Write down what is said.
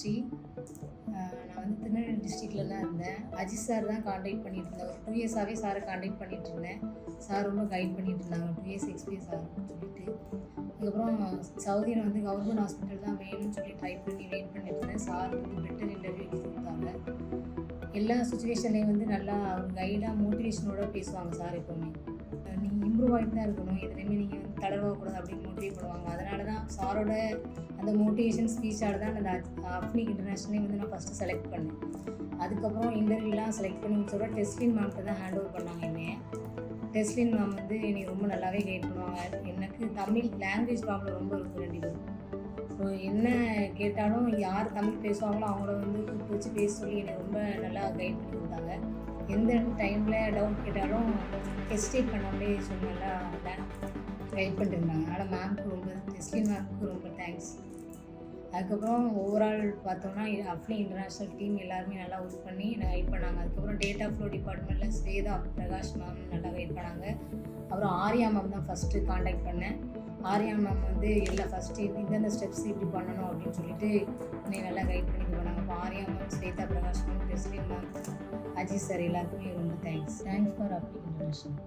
History. நான் வந்து திருநெல்வேலி டிஸ்ட்ரிக்டில் தான் இருந்தேன். அஜித் சார் தான் காண்டாக்ட் பண்ணிட்டு இருந்தேன். ஒரு 2 இயர்ஸாகவே சாரை காண்டாக்ட் பண்ணிட்டு இருந்தேன். சார் ரொம்ப கைட் பண்ணிட்டு இருந்தாங்க. 2 இயர்ஸ் எக்ஸ்பீரியன்ஸ் ஆகும்னு சொல்லிட்டு. அதுக்கப்புறம் சவுதியில் வந்து கவர்மெண்ட் ஹாஸ்பிட்டல் தான் வேணும்னு சொல்லி ட்ரை பண்ணி வெயிட் பண்ணிட்டு இருந்தேன். சார் வந்து பெட்டர் இன்டர்வியூ கொடுத்தாங்க. எல்லா சுச்சுவேஷன்லேயும் வந்து நல்லா ஒரு கைடாக மோட்டிவேஷனோட பேசுவாங்க சார். எப்போவுமே நீங்கள் இம்ப்ரூவ் ஆகிட்டு தான் இருக்கணும், எதுலேயுமே நீங்கள் வந்து தளரக்கூடாது அப்படின்னு மோட்டிவேட் பண்ணுவாங்க. அதனால தான் சாரோட அந்த மோட்டிவேஷன் ஸ்பீச்சால் தான் அந்த அஃப்னிக் இன்டர்நேஷ்னலே வந்து நான் ஃபஸ்ட்டு செலக்ட் பண்ணேன். அதுக்கப்புறம் இன்டர்வியூலாம் செலக்ட் பண்ணி சொல்ல டெஸ்லின் மேம்கிட்ட தான் ஹேண்ட் ஓவர் பண்ணாங்க என்னைய. டெஸ்லின் மேம் வந்து என்னை ரொம்ப நல்லாவே கைட் பண்ணுவாங்க. எனக்கு தமிழ் லாங்குவேஜ் ப்ராப்ளம் ரொம்ப இருக்கும் 2 பேரும். ஸோ என்ன கேட்டாலும் யார் தமிழ் பேசுவாங்களோ அவங்கள வந்து கூப்பிட்டு வச்சு பேச சொல்லி என்னை ரொம்ப நல்லா கைட் பண்ணி கொடுத்தாங்க. எந்த டைமில் டவுட் கேட்டாலும் ஹெசிடேட் பண்ணாமலே சொல்லி நல்லா கைட் பண்ணிருந்தாங்க. அதனால் மேம்க்கு ரொம்ப டெஸ்லின் மேம்க்கு ரொம்ப தேங்க்ஸ். அதுக்கப்புறம் ஓவரால் பார்த்தோம்னா அஃப்னி இன்டர்நேஷ்னல் டீம் எல்லாருமே நல்லா ஒர்க் பண்ணி என்னை கைட் பண்ணாங்க. அதுக்கப்புறம் டேட்டா ஃப்ளோ டிபார்ட்மெண்ட்டில் ஸ்வேதா பிரகாஷ் மேம் நல்லா கைட் பண்ணாங்க. அப்புறம் ஆர்யா மேம் தான் ஃபஸ்ட்டு காண்டாக்ட் பண்ணேன். ஆர்யா மேம் வந்து இல்லை ஃபஸ்ட்டு இந்தந்த ஸ்டெப்ஸ் இப்படி பண்ணணும் அப்படின்னு சொல்லிட்டு என்னை நல்லா கைட் பண்ணி இது பண்ணாங்க. இப்போ Arya ma'am, Shweta Prakash ma'am, Teslin ma'am, Ajith sir எல்லாருக்குமே ரொம்ப தேங்க்ஸ் ஃபார் அஃப்னி இன்டர்நேஷ்னல்.